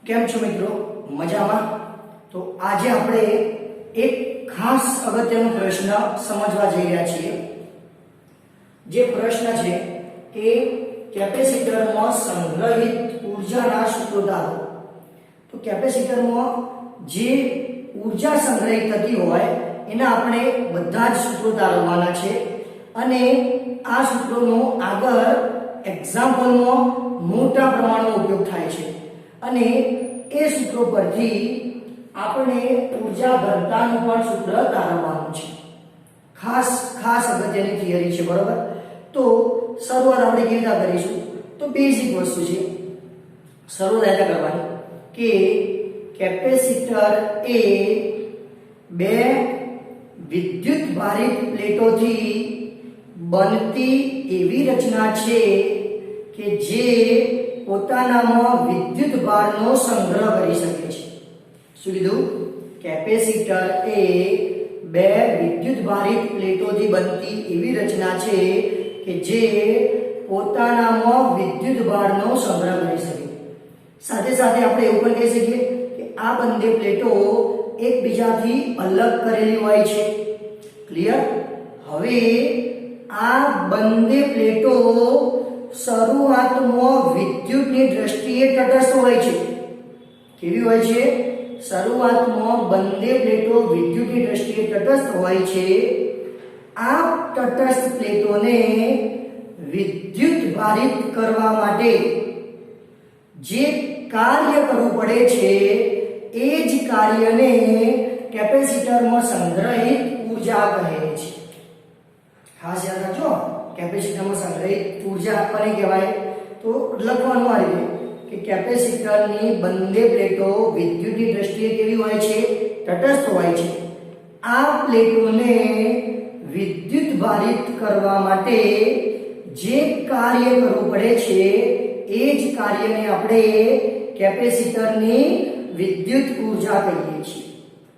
કેમ છો મિત્રો? મજામાં? તો આજે આપણે એક ખાસ અગત્યનો પ્રશ્ન સમજવા જઈ રહ્યા છીએ. જે પ્રશ્ન છે કે કેપેસિટરમાં સંગ્રહિત ઊર્જાના સૂત્રો ધારો. તો કેપેસિટરમાં જે ઊર્જા સંગ્રહિત થતી હોય એના આપણે બધા જ સૂત્રો ધારવાના છે અને આ સૂત્રોનો આગળ એક્ઝામ્પલમાં મોટા પ્રમાણમાં ઉપયોગ થાય છે અને એ સૂત્રો પરથી આપણે ઊર્જા ઘનતાનું પણ સૂત્ર તારવવાનું છે. ખાસ અગત્યની થિયરી છે, બરોબર? તો શરૂઆત આપણે કેવી રીતે કરીશું? તો બેઝિક વસ્તુ છે, શરૂઆત કરવાની કે કેપેસિટર એ બે વિદ્યુત ભારિત પ્લેટોથી બનતી એવી રચના છે કે જે પોતાનામાં વિદ્યુત ભારનો સંગ્રહ કરી શકે છે. શું કીધું? કેપેસિટર એ બે વિદ્યુત ભારિત પ્લેટોથી બનતી એવી રચના છે કે જે પોતાનામાં વિદ્યુત ભારનો સંગ્રહ કરી શકે. સાથે સાથે આપણે એવું પણ કહી શકીએ કે આ બંને પ્લેટો એકબીજાથી અલગ કરેલી હોય છે. ક્લિયર? હવે આ બંને પ્લેટો શરૂઆતમાં વિદ્યુતની દ્રષ્ટિએ તટસ્થ હોય છે. કેવી હોય છે? શરૂઆતમાં બંને પ્લેટો વિદ્યુતની દ્રષ્ટિએ તટસ્થ હોય છે. આ તટસ્થ પ્લેટોને વિદ્યુત ભારિત કરવા માટે જે કાર્ય કરવું પડે છે એ જ કાર્યને કેપેસિટરમાં સંગ્રહિત ઊર્જા કહે છે. ખાસ યાદ રાખજો, કેપેસિટરમાં સંગ્રહિત ઊર્જા કોને કહેવાય? તો લખવાનું આ રીતે કે કેપેસિટરની બંને પ્લેટો વિદ્યુતની દ્રષ્ટિએ કેવી હોય છે? તટસ્થ હોય છે. આ પ્લેટોને વિદ્યુત ભારિત કરવા માટે જે કાર્ય કરવું પડે છે એ જ કાર્યને આપણે કેપેસિટરની વિદ્યુત ઊર્જા કહીએ છીએ.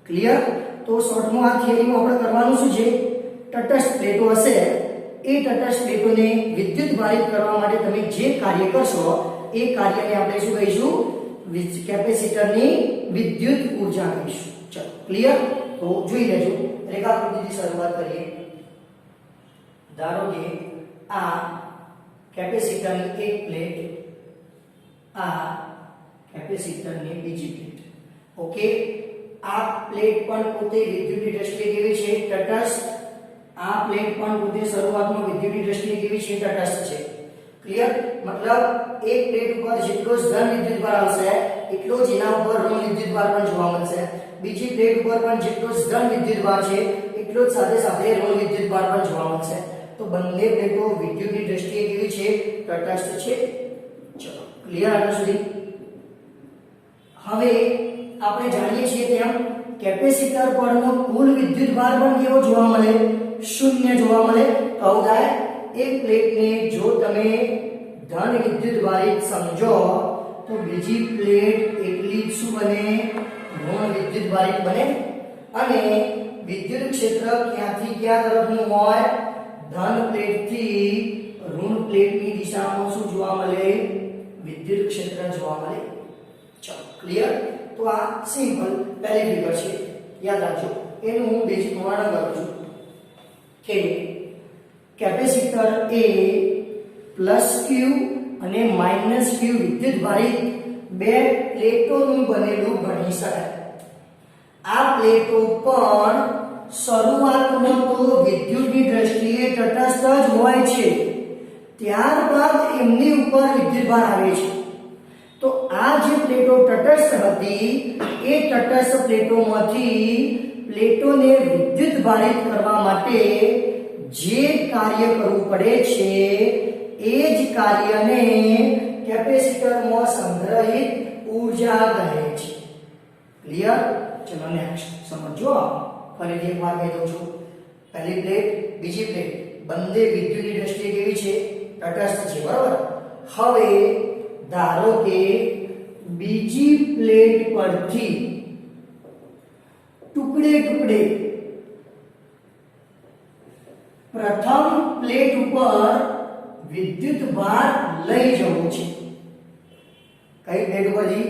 ક્લિયર? તો શોર્ટમાં આ થિયરીમાં આપણે કરવાનું શું છે? તટસ્થ પ્લેટો હશે એ તટસ્થ પ્લેટોને વિદ્યુત ભારિત કરવા માટે તમે જે કાર્ય કરશો એ કાર્યને આપણે શું કહીશું? કેપેસિટરની વિદ્યુત ઊર્જા કહીશું. ચલો, ક્લિયર? તો જોઈ લેજો. રેખાકૃતિથી શરૂઆત કરીએ. ધારો કે આ કેપેસિટરની એક પ્લેટ, આ કેપેસિટરની બીજી પ્લેટ. ઓકે, આ પ્લેટ પણ પોતે વિદ્યુતની દ્રષ્ટિએ કેવી છે? તટસ્થ. આ પ્લેટ પણ પોતે શરૂઆતમાં વિદ્યુતની દ્રષ્ટિએ કેવી છે? તટસ્થ છે. ક્લિયર? મતલબ એક પ્લેટ ઉપર જેટલો જ ધન વિદ્યુત ભાર આવશે એટલો જ એના ઉપર ઋણ વિદ્યુત ભાર પણ જોવા મળશે. બીજી પ્લેટ ઉપર પણ જેટલો જ ધન વિદ્યુત ભાર છે એટલો જ સાથે સાથે ઋણ વિદ્યુત ભાર પણ જોવા મળશે. તો બંને પ્લેટો વિદ્યુતની દ્રષ્ટિએ કેવી છે? તટસ્થ છે. ચલો, ક્લિયર આટલું સુધી? હવે આપણે જાણીએ છીએ તેમ કેપેસિટર પરનો કુલ વિદ્યુત ભાર પણ કેવો જોવા મળે? શૂન્ય જોવા મળે. તો થાય એક પ્લેટને જો તમે ધન વિદ્યુત ભારિત સમજો તો બીજી પ્લેટ એટલી જ શું બને? ઋણ વિદ્યુત ભારિત બને. અને વિદ્યુત ક્ષેત્ર ક્યાંથી ક્યાં તરફનું હોય? ધન પ્લેટથી ઋણ પ્લેટની દિશામાં શું જોવા મળે? વિદ્યુત ક્ષેત્ર જોવા મળે. ચલો, ક્લિયર? તો આ સિમ્પલ પહેલી ફિગર છે, યાદ રાખજો. એનું હું બેઝિક વર્ણન કરું છું કે કેપેસિટર એ પ્લસ ક્યુ અને માઇનસ ક્યુ વિદ્યુત ભારિત બે પ્લેટોનું બનેલું ગણી શકાય. આ પ્લેટો પણ શરૂઆતમાં તો વિદ્યુતની દ્રષ્ટિએ તટસ્થ જ હોય છે, ત્યારબાદ એમની ઉપર વિદ્યુત ભાર આવે છે. તો આ જે પ્લેટો તટસ્થ હતી એ તટસ્થ પ્લેટોમાંથી પ્લેટોને વિદ્યુત ભારિત કરવા માટે જે કાર્ય કરવું પડે છે એ જ કાર્યને કેપેસિટરમાં સંગ્રહિત ઊર્જા કહે છે. ક્લિયર? ચલો નેક્સ્ટ સમજો. ફરીથી એક વાર કહી દઉં છું. પહેલી પ્લેટ, બીજી પ્લેટ બંને વિદ્યુતની દ્રષ્ટિએ કેવી છે? તટસ્થ છે. બરાબર? હવે ધારો કે બીજી પ્લેટ પરથી ટુકડે ટુકડે પ્રથમ પ્લેટ ઉપર વિદ્યુત ભાર લઈ જવો છે. કઈ પ્લેટ ઉપરથી?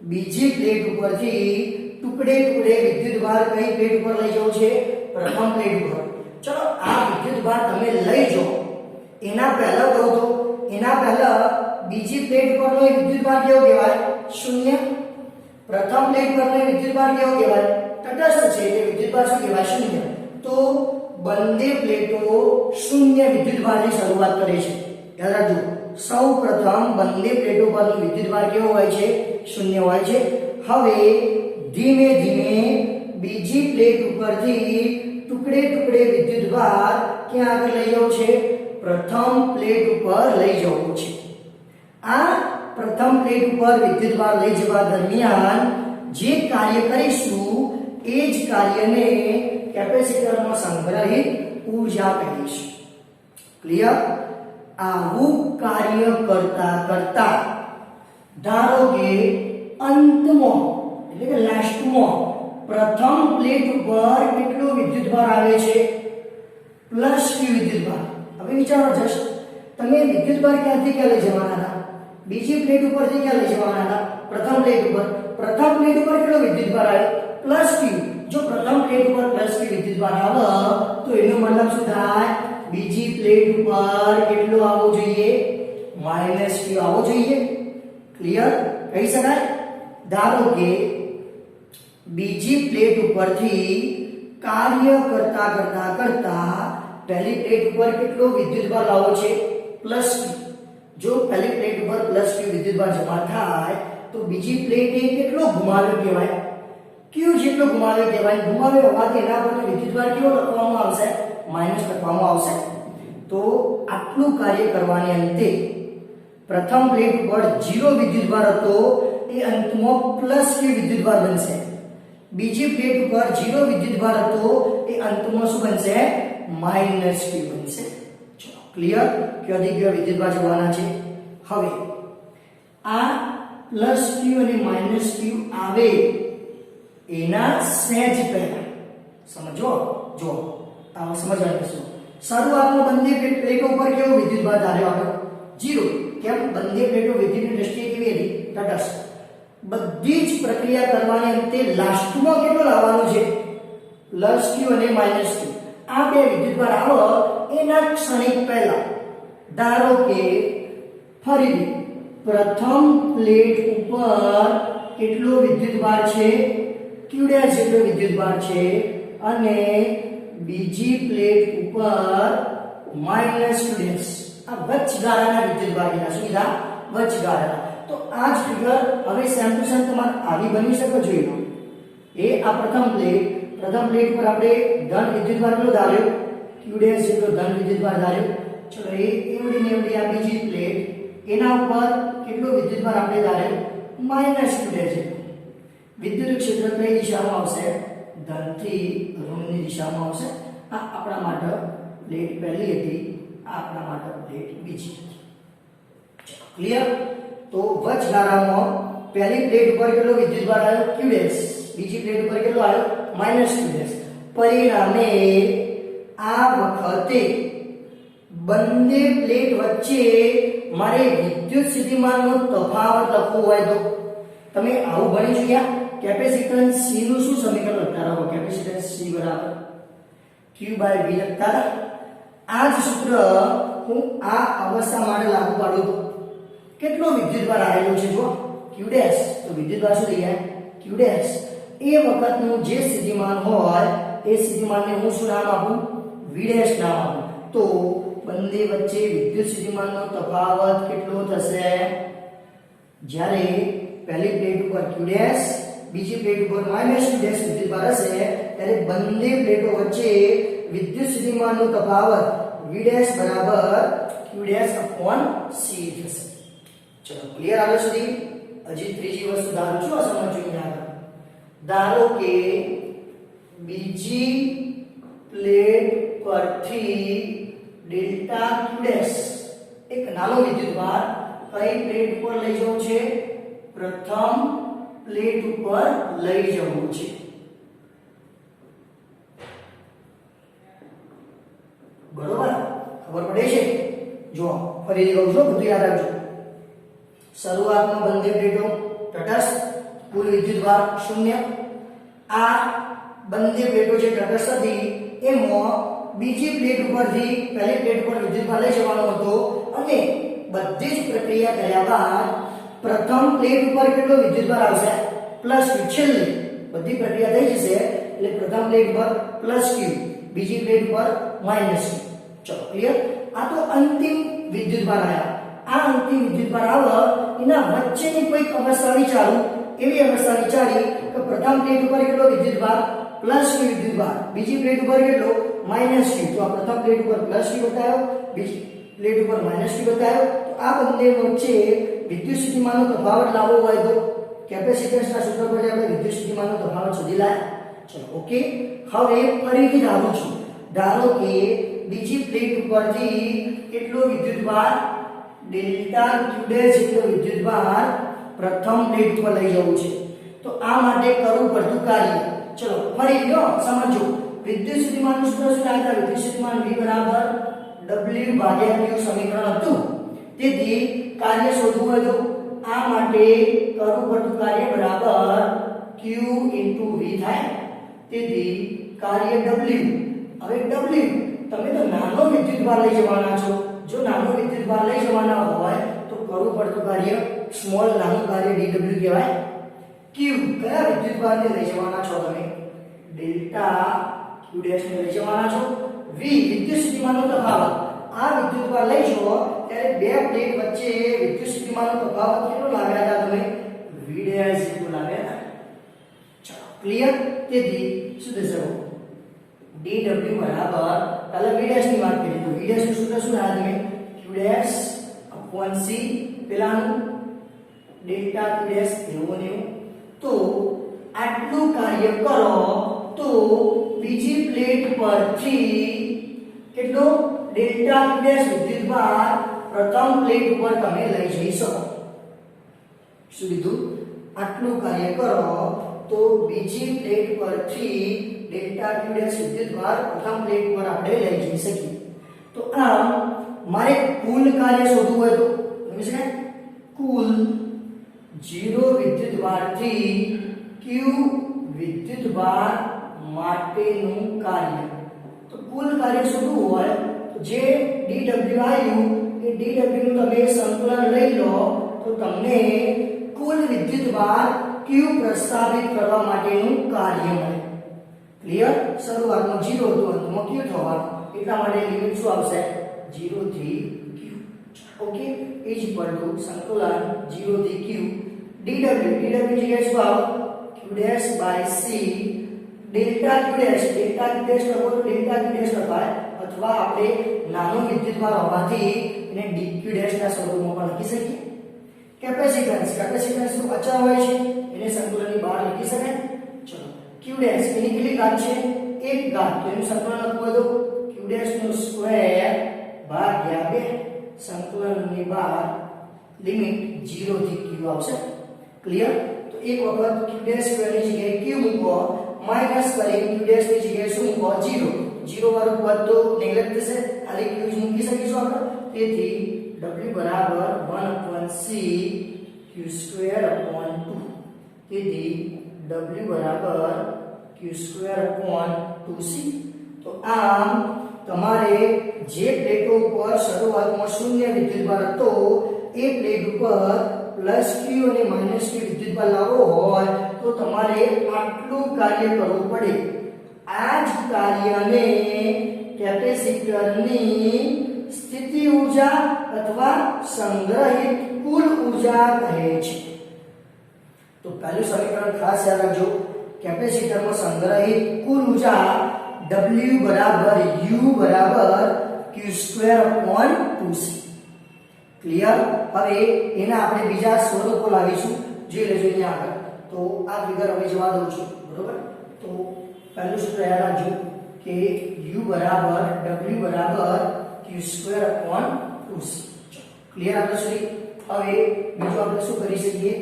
બીજી પ્લેટ ઉપરથી ટુકડે ટુકડે વિદ્યુતભાર કઈ પ્લેટ ઉપર લઈ જવો છે? પ્રથમ પ્લેટ ઉપર. ચલો આ વિદ્યુતભાર તમે લઈ જાઓ. એના પહેલા કહો તો એના પહેલા બીજી પ્લેટ પરનો વિદ્યુતભાર કેવો કહેવાય? શૂન્ય. પ્રથમ પ્લેટ પરનો વિદ્યુતભાર કેવો કહેવાય? તટસ્થ છે એટલે વિદ્યુતભાર શું કહેવાય? શૂન્ય. તો બંને પ્લેટો શૂન્ય વિદ્યુતભારની શરૂઆત કરે છે. યાદ રાખજો, સૌ પ્રથમ બંને પ્લેટો પરનો વિદ્યુતભાર કેવો હોય છે? શૂન્ય હોય છે. હવે ધીમે ધીમે બીજી પ્લેટ ઉપરથી ટુકડે ટુકડે વિદ્યુતભાર ક્યાં આગળ લઈ જવું છે? પ્રથમ પ્લેટ ઉપર લઈ જવું છે. આ પ્રથમ પ્લેટ ઉપર વિદ્યુતભાર લઈ જવા દરમિયાન જે કાર્ય કરીશું એ જ કાર્યને કેપેસિટરમાં સંગ્રહિત ઊર્જા કહીશું. ક્લિયર? આવું કાર્ય કરતા કરતા ધારો કે અંતમાં એટલે કે લાસ્ટમાં પ્રથમ પ્લેટ ઉપર કેટલો વિદ્યુતભાર આવે છે? પ્લસ q વિદ્યુતભાર. હવે વિચારો જસ્ટ, તમે વિદ્યુતભાર ક્યાંથી ક્યાં લઈ જવાના હતા? બીજી પ્લેટ ઉપરથી ક્યાં લઈ જવાના હતા? પ્રથમ પ્લેટ ઉપર. પ્રથમ પ્લેટ ઉપર કેટલો વિદ્યુતભાર આવે? Plus q. જો પ્રથમ પ્લેટ ઉપર પ્લસ q વિદ્યુતભાર આવે તો એનો મતલબ શું થાય? બીજી પ્લેટ ઉપર કેટલો આવવો જોઈએ? માઈનસ q આવવો જોઈએ. ક્લિયર? કહી શકાય? ધારો કે બીજી પ્લેટ ઉપરથી કાર્ય કરતા કરતા કરતા પહેલી પ્લેટ ઉપર કેટલો વિદ્યુતભાર લાવવો છે? Plus q. જો પહેલી પ્લેટ ઉપર પ્લસ q વિદ્યુતભાર જમા થાય તો બીજી પ્લેટે કેટલો ગુમાવ્યો કહેવાય? q જેટલો ગુમાવ્યો કહેવાય. ગુમાવ્યો હોવાથી એના પર વિદ્યુતભાર કેવો લખવામાં આવશે? માઈનસ લખવામાં આવશે. તો આટલું કાર્ય કરવાને અંતે પ્રથમ પ્લેટ ઉપર 0 વિદ્યુતભાર હતો એ અંતમાં પ્લસ q વિદ્યુતભાર બનશે. બીજી પ્લેટ ઉપર 0 વિદ્યુતભાર હતો એ અંતમાં શું બનશે? માઈનસ q બનશે. ચલો ક્લિયર? ક્યાંથી કયો વિદ્યુતભાર જવાના છે? હવે આ પ્લસ q અને માઈનસ q આવે એના સહેજ પહેલા સમજો. જો આ સમજવાનું છે. શરૂઆતમાં બંને પ્લેટો ઉપર કેવો વિદ્યુતભાર ધાર્યો આપણે? 0. કેમ? બંને પ્લેટો વિદ્યુતની દ્રષ્ટિએ કેવી હતી? તટસ્થ. બધી જ પ્રક્રિયા કરવાને અંતે લાસ્ટમાં કેટલો લાવવાનો છે? પ્લસ q અને માઈનસ q. આ બે વિદ્યુતભાર આવો એના ક્ષણિક પહેલા ધારો કે ફરીથી પ્રથમ પ્લેટ ઉપર કેટલો વિદ્યુતભાર છે? q' જેટલો વિદ્યુતભાર છે અને બીજી પ્લેટ ઉપર માઈનસ q'. આ વચગાળાના વિદ્યુતભાર કેટલા? શું કીધા? વચગાળાના. તો આ જ ફિગર હવે સેમ ટુ સેમ તમારે આવી બની શકે જોઈએ. એ આ પ્રથમ પ્લેટ પર આપણે ધન વિદ્યુતભાર કેટલો ધાર્યો? q' જેટલો ધન વિદ્યુતભાર ધાર્યો. ચલો એવડી ને એવડી આ બીજી પ્લેટ એના ઉપર કેટલો વિદ્યુતભાર આપણે ધાર્યો? માઈનસ q' જેટલો. વિદ્યુત ક્ષેત્ર કઈ દિશામાં આવશે? ધનથી ઋણની દિશામાં આવશે. આ આપણા માટે પ્લેટ પહેલી હતી, આ આપણા માટે પ્લેટ બીજી હતી. ક્લિયર? તો વચગાળામાં પહેલી પ્લેટ ઉપર કેટલો વિદ્યુતભાર આવ્યો? q'. બીજી પ્લેટ ઉપર કેટલો આવ્યો? Minus q'. પરિણામે આ વખતે બંને પ્લેટ વચ્ચે મારે વિદ્યુત સ્થિતિમાનનો તફાવત લખવો હોય તો તમે આવું ભણી જોયા. કેપેસિટન્સ C નું શું સમીકરણ લખતા રહો? કેપેસિટન્સ C બરાબર q/v લખતા હતા. આ જ સૂત્ર હું આ અવસ્થા માટે લાગુ પાડું તો કેટલો વિદ્યુતભાર આવેલો છે? જો q'. તો વિદ્યુતભાર શું થઈ જાય? q'. એ વખતનું જે સ્થિતિમાન હોય એ સ્થિતિમાનને હું શું નામ આપું? v' નામ આપું. તો બંને વચ્ચે વિદ્યુત સ્થિતિમાનનો તફાવત કેટલો થશે? જ્યારે પહેલી પ્લેટ ઉપર q', બીજી પ્લેટ ઉપર માઈનસ q' વિદ્યુતભાર હશે ત્યારે બંને પ્લેટો વચ્ચે વિદ્યુત સ્થિતિમાનનો તફાવત v' બરાબર q'/c થશે. ચલો ક્લિયર આવે સુધી? હજી ત્રીજી વસ્તુ ધારો છો સમજો. ધારો કે બીજી પ્લેટ પરથી ડેલ્ટા q' એક નાનો વિદ્યુતભાર કઈ પ્લેટ ઉપર લઈ જવું છે? પ્રથમ પ્લેટ ઉપર લઈ જવું છે. બરોબર? ખબર પડે છે? જો ફરીથી કહું છું, બધું યાદ રાખજો. શરૂઆતમાં બંને પ્લેટો તટસ્થ, કુલ વિદ્યુતભાર 0. આ બંને પ્લેટો જે તટસ્થ હતી એમાં બીજી પ્લેટ ઉપરથી પહેલી પ્લેટ ઉપર વિદ્યુતભાર લઈ જવાનો હતો અને બધી જ પ્રક્રિયા કર્યા બાદ પ્રથમ પ્લેટ ઉપર કેટલો વિદ્યુતભાર આવશે પ્લસ q. છેલ્લે બધી પ્રક્રિયા થઈ જશે એટલે પ્રથમ પ્લેટ પર પ્લસ q, બીજી પ્લેટ પર માઈનસ q. ચલો ક્લિયર. આ તો અંતિમ વિદ્યુતભાર આવ્યા. આ અંતિમ વિદ્યુતભાર આવે એના વચ્ચેની કોઈક અવસ્થા વિચારો. એવી અવસ્થા વિચારી કે પ્રથમ પ્લેટ ઉપર કેટલો વિદ્યુતભાર પ્લસ q વિદ્યુતભાર, બીજી પ્લેટ ઉપર કેટલો માઈનસ q. તો આ પ્રથમ પ્લેટ ઉપર પ્લસ q બતાવ્યો, બીજી પ્લેટ ઉપર માઈનસ q બતાવ્યો. તો આ બંને વચ્ચે વિદ્યુત સ્થિતિમાનનો તફાવત લાવવો હોય તો કેપેસિટન્સના સૂત્ર પરથી આપણે વિદ્યુત સ્થિતિમાનનો તફાવત શોધી લાયા. ચલો ઓકે. હવે ફરીથી ધારું છું, ધારો કે બીજી પ્લેટ ઉપરથી કેટલો વિદ્યુતભાર ડેલ્ટા q ડેશ જેટલો વિદ્યુતભાર પ્રથમ પ્લેટ ઉપર લઈ જવું છે. તો આ માટે કરવું પડતું કાર્ય. ચલો ફરી લો સમજો. વિદ્યુત સ્થિતિમાનનું સૂત્ર શું આવ્યું? વિદ્યુત સ્થિતિમાન V બરાબર W ભાગ્યા Q સમીકરણ હતું. તેથી કાર્ય શોધવું હોય તો આ માટે કરવું પડતું કાર્ય બરાબર Q * V થાય. તેથી કાર્ય W. હવે W તમે તો નાનો વિદ્યુતભાર લઈ જવાના છો. જો નાનો વિદ્યુતભાર લઈ જવાના હોય તો કરવું પડતું કાર્ય સ્મોલ નાનું કાર્ય dw કહેવાય. Q કયા વિદ્યુતભારને લઈ જવાના છો તમે? ડેલ્ટા q ડેશ ને લઈ જવાના છો. V વિદ્યુત સ્થિતિમાનનો તફાવત. આ વિદ્યુતભાર લઈ જવો ત્યારે બે પ્લેટ વચ્ચે વિદ્યુત સ્થિતિમાનનો તફાવત કેટલો લાવ્યા હતા તમે? V ડેશ જેટલો લાવ્યા હતા. ચલો ક્લિયર. તેથી શું થશે? dw બરાબર પહેલા v ડેશ ની વાત કરી તો v ડેશ નું સૂત્ર શું આવ્યું તમે? q ડેશ upon c પેલાનું ડેલ્ટા q ડેશ એવું ને એવું. તો આટલું કાર્ય કરો તો બીજી પ્લેટ પરથી કેટલો ડેલ્ટા q ડેશ વિદ્યુતભાર પ્રથમ પ્લેટ ઉપર તમે લઈ જઈ શકો. શું કીધું? આટલું કાર્ય કરો તો બીજી પ્લેટ પરથી ડેલ્ટા q ડેશ વિદ્યુતભાર પ્રથમ પ્લેટ પર આપણે લઈ જઈ શકીએ. તો આમ મારે કુલ કાર્ય શોધવું હોય તો સમજી શકાય. કુલ 0 વિદ્યુતભારથી q વિદ્યુતભાર માટેનું કાર્ય. તો કુલ કાર્ય શોધવું હોય તો જે dw આવ્યું એ dw નું તમે સંતુલન લઈ લો તો તમને કુલ વિદ્યુતભાર q પ્રસ્થાપિત કરવા માટેનું કાર્ય મળે. ક્લિયર. શરૂઆતમાં 0 હતો, અંતમાં q થવાનું. એટલા માટે લિમિટ શું આવશે? 0 થી q. Okay. Is equal to સંતુલન 0 થી q dw જગ્યાએ શું આવે? q dash by c delta q dash લખો તો ડેલ્ટા q ડેશ લખાય અથવા આપણે નાનો વિદ્યુતભાર હોવાથી એને dq ડેશ ના સ્વરૂપમાં પણ લખી શકીએ. કેપેસિટન્સ નું અચળ હોય છે એને સંતુલનની બહાર લખી શકાય. ચલો q ડેશ એની કેટલી ઘાત છે? 1 ઘાત. તો એનું સંતુલન લખવું હોય તો q ડેશ નો સ્ક્વેર ભાગ્યા 2 સંતુલનની બહાર લિમિટ 0 થી q આવશે. ક્લિયર. તો એક વખત q ડેશ સ્ક્વેર ની જગ્યાએ q મૂકો, માઈનસ કરી q ડેશ ની જગ્યાએ શું મૂકો? 0 વાળું પદ તો નેગ્લેક્ટ થશે, ખાલી q જ મૂકી શકીશું આપણે. તેથી w બરાબર 1/c q²/2. તેથી w બરાબર q²/2c. તો આમ તમારે જે પ્લેટો ઉપર શરૂઆતમાં શૂન્ય વિદ્યુતભાર હતો એ પ્લેટ ઉપર પ્લસ q અને માઈનસ q વિદ્યુતભાર લાવવો હોય તો તમારે આટલું કાર્ય કરવું પડે. આ જ કાર્યને કેપેસિટરની સ્થિતિ ઊર્જા અથવા સંગ્રહિત કુલ ઊર્જા કહે છે. તો પહેલું સમીકરણ ખાસ યાદ રાખજો. કેપેસિટરમાં સંગ્રહિત કુલ ઊર્જા W બરાબર U બરાબર q²/2c. ક્લિયર. હવે એના આપણે બીજા સ્વરૂપો લાવીશું. જે લેજો અહીંયા આગળ. તો આ ફિગર હવે જવા દઉં છું. બરોબર. તો પહેલું સૂત્ર યાદ રાખજો કે U બરાબર W બરાબર q²/2c. ક્લિયર આપણે સુધી. હવે બીજું આપણે શું કરી શકીએ?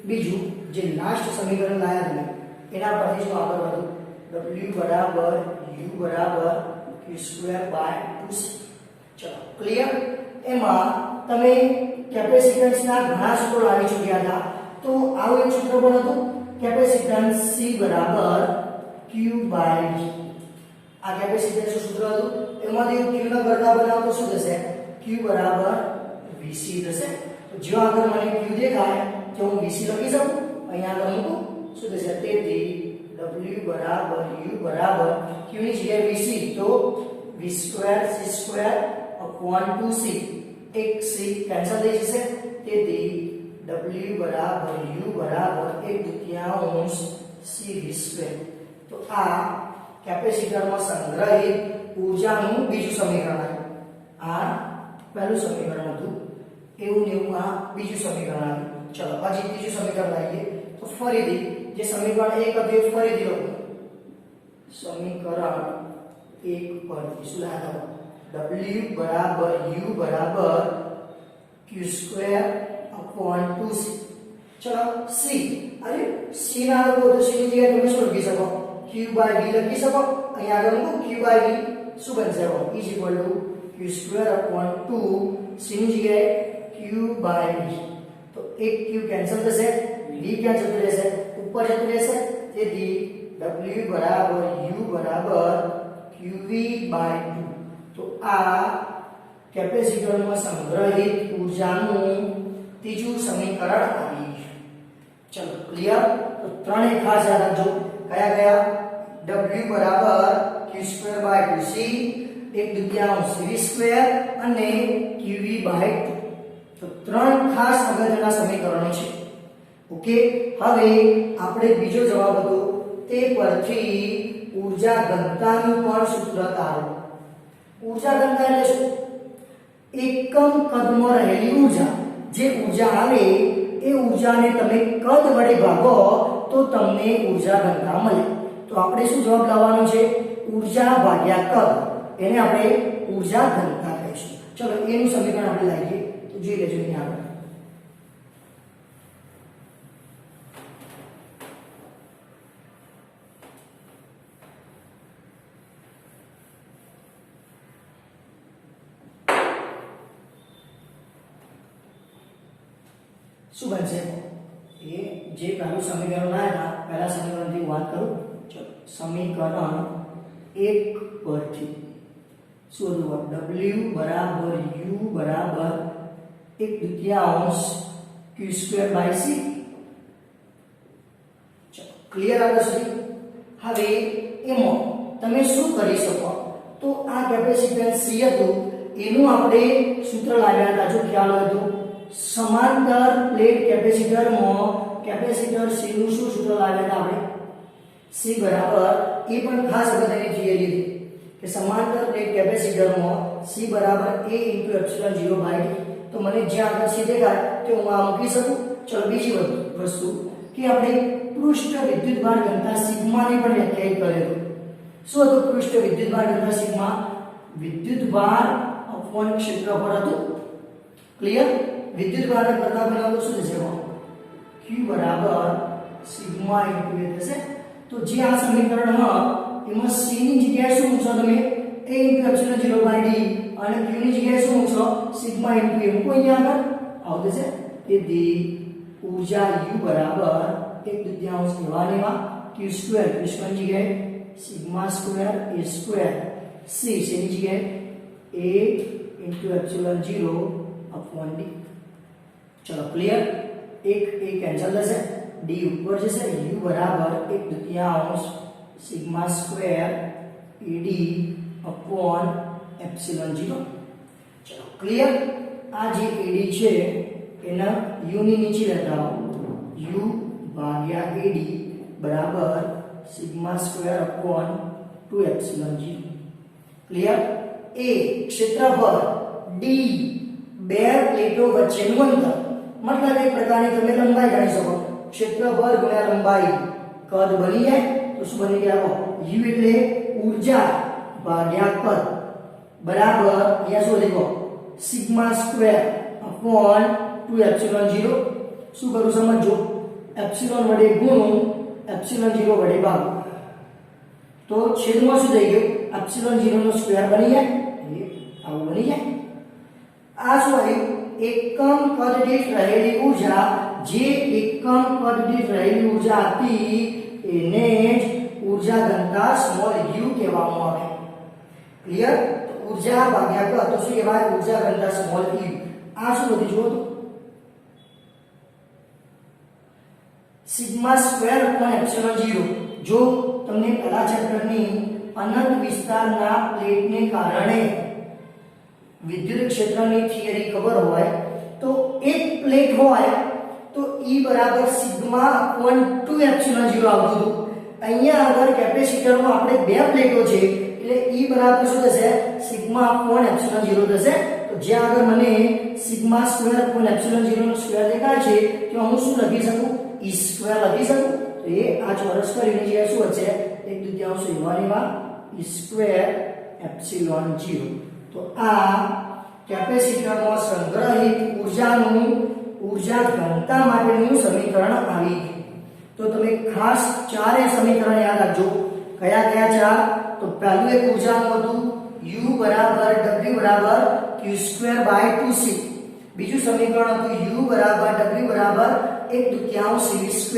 બીજું જે લાસ્ટ સમીકરણ લાયા તમે એના પરથી શું આગળ વધો? W બરાબર U બરાબર q²/2c. ચલો ક્લિયર. એમાં તમે કેપેસિટન્સના ઘણા સૂત્રો લાવી ચૂક્યા હતા. તો આવું એક સૂત્ર પણ હતું કેપેસિટન્સ C બરાબર Q બાય V. આ કેપેસિટન્સ નું સૂત્ર હતું એમાંથી Q ના કરતા બનાવો તો શું થશે Q બરાબર VC થશે. તો જો આગળ મને Q દેખાય તો હું VC લખી શકું અહીંયા આગળ મૂકું શું થશે તેથી W બરાબર U બરાબર Q ની જગ્યાએ VC તો V2 C2 upon 2C એક C કેન્સલ થઈ જશે તેથી W બરાબર U બરાબર 1/2 CV2. તો આ કેપેસિટરમાં સંગ્રહિત ઊર્જાનું બીજું સમીકરણ આવ્યું. આ પહેલું સમીકરણ હતું એવું ને એવું આ બીજું સમીકરણ આવ્યું. ચલો પછી ત્રીજું સમીકરણ લાવીએ તો ફરીથી જે સમીકરણ 1 હતું એ ફરીથી લખો. સમીકરણ 1 પરથી શું લાવ્યા W બરાબર U બરાબર Q2 upon 2C. ચલો C અરે C ના લખો તો C ની જગ્યાએ તમે શું લખી શકો Q by V લખી શકો. અહીંયા આગળ મૂકો Q by V શું બનશે is equal to Q2 upon 2 C ની જગ્યાએ Q by V. તો એક Q કેન્સલ થશે V કેન્સલ થઈ જશે ઉપર જતું રહેશે તેથી W બરાબર U બરાબર QV by 2. તો આ કેપેસિટરમાં સંગ્રહિત ઊર્જાનું ત્રીજું સમીકરણ આવી ગયું. ચલો ક્લિયર. તો ત્રણે ખાસ યાદ રાખજો કયા કયા W બરાબર Q2 by 2C 1/2 CV2 અને QV by 2. તો ત્રણ ખાસ અગત્યના સમીકરણો છે. ઓકે હવે આપણે બીજો જવાબ હતો તે પરથી ઊર્જા ઘનતાનું પણ સૂત્ર તારો. ઊર્જા ઘનતા એટલે શું એકમ કદમાં રહેલી ઊર્જા જે ઊર્જા આવે એ ઊર્જાને તમે કદ વડે ભાગો તો તમને ઊર્જા ઘનતા મળે. તો આપણે શું જવાબ લાવવાનો છે ઊર્જા ભાગ્યા કદ એને આપણે ઊર્જા ઘનતા કહીશું. ચલો એનું સમીકરણ આપણે લાવીએ તો જોઈ લેજો અહીંયા આગળ. શું બનશે એ જે પહેલું સમીકરણ આવ્યા પહેલા સમીકરણથી વાત કરું. ચલો સમીકરણ 1 પરથી શું હતું W બરાબર U બરાબર 1/2 Q2 by C. ચલો ક્લિયર આગળ સુધી. હવે એમાં તમે શું કરી શકો તો આ કેપેસિટન્સ C હતું એનું આપણે સૂત્ર લાવ્યા હતા. જો ખ્યાલ હોય તો સમાંતર પ્લેટ કેપેસિટરમાં કેપેસિટર C નું શું સૂત્ર લાવ્યા હતા આપણે C બરાબર એ પણ ખાસ અગત્યની થિયરી હતી કે સમાંતર પ્લેટ કેપેસિટરમાં C બરાબર A * ε0/d. તો મને જ્યાં આગળ C દેખાય તે હું આ મૂકી શકું. ચલો બીજી વસ્તુ કે આપણે પૃષ્ઠ વિદ્યુતભાર ઘનતા સિગ્મા ને પણ વ્યાખ્યાયિત કરેલું. શું હતું પૃષ્ઠ વિદ્યુતભાર ઘનતા સિગ્મા વિદ્યુતભાર અપોન ક્ષેત્રફળ હતું. ક્લિયર. વિદ્યુતભાર કરતા બનાવો શું થશે Q બરાબર સિગ્મા * A થશે. તો જે આ સમીકરણમાં એમાં C ની જગ્યાએ શું મૂકશો તમે A * ε0/d અને Q ની જગ્યાએ શું મૂકશો સિગ્મા * A મૂકો અહીંયા આગળ આવશે છે. તેથી ઊર્જા U બરાબર 1/2 કહેવાનેમાં Q2 ની જગ્યાએ σ2 A2 C ની જગ્યાએ A * ε0/d. चलो क्लियर. एक कैंसिल થશે d ઉપર જશે U બરાબર 1/2 sigma square AD upon epsilon 0. ચલો ક્લિયર. આ જે AD છે એના U ની નીચે લેતા U ભાગ્યા AD બરાબર sigma square upon 2 epsilon 0. Clear. A ક્ષેત્રફળ D બે પ્લેટો વચ્ચેનું અંતર મતલબ એક પ્રકારની તમે લંબાઈ ગણી શકો. ક્ષેત્રફળ ગુણ્યા લંબાઈ કદ બની જાય તો શું બની ગયા U એટલે ઊર્જા ભાગ્યા કદ બરાબર અહીંયા શું લખો સિગ્મા સ્ક્વેર upon 2 એપ્સિલોન 0. શું કરું સમજો એપ્સિલોન વડે ગુણું એપ્સિલોન 0 વડે ભાગો તો છેદમાં શું થઈ ગયું એપ્સિલોન 0 નો સ્ક્વેર બની જાય આવું બની જાય. આ શું આવ્યું એકમ કદ દીઠ રહેલી ઊર્જા, જે એકમ કદ દીઠ રહેલી ઊર્જા હતી એને જ ઊર્જા ઘનતા સ્મોલ u કહેવામાં આવે. ક્લિયર? ઊર્જા ભાગ્યા કદ તો શું કહેવાય? ઊર્જા ઘનતા સ્મોલ u. આ શું બધું જુઓ તો સિગ્મા સ્ક્વેર અપોન એપ્સિલોન 0. જો તમને પહેલા ચેપ્ટરની અનંત વિસ્તારના પ્લેટને કારણે વિદ્યુત ક્ષેત્રની થિયરી ખબર હોય તો એક પ્લેટ હોય તો E બરાબર સિગ્મા અપોન 2 એપ્સિલોન 0 આવતું હતું. અહીંયા આગળ કેપેસિટરમાં આપણે બે પ્લેટો છે એટલે E બરાબર શું થશે? સિગ્મા અપોન એપ્સિલોન 0 થશે. તો જ્યાં આગળ મને સિગ્મા સ્ક્વેર અપોન એપ્સિલોન 0 નો સ્ક્વેર દેખાય છે તો હું શું લખી શકું? E સ્ક્વેર લખી શકું. તો એ આ ચોરસ કરીને જે શું હશે? 1/2 યુવાનીમાં E સ્ક્વેર એપ્સિલોન 0. તો આ કેપેસિટરમાં સંગ્રહિત ઊર્જા ઘનતા માટેનું સમીકરણ આવી ગયું. તો તમે ખાસ ચારે સમીકરણ યાદ રાખજો. કયા કયા ચાર? તો પહેલું એક ઊર્જાનું હતું U બરાબર W બરાબર q²/2c. બીજું સમીકરણ હતું U બરાબર W બરાબર 1/2 cv².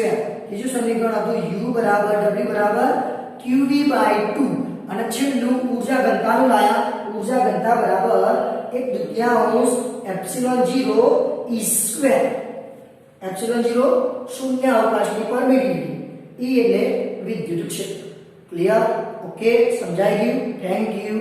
ત્રીજું સમીકરણ હતું U બરાબર W બરાબર qv/2. અને છેલ્લું ઊર્જા ઘનતાનું લાયા. ઊર્જા ઘનતા બરાબર 1/2 એપ્સિલોન 0 E². એપ્સિલોન 0 શૂન્ય અવકાશની પરમિટિવિટી, E એટલે વિદ્યુત ક્ષેત્ર. ક્લિયર? ઓકે, સમજાઈ ગયું? Thank you.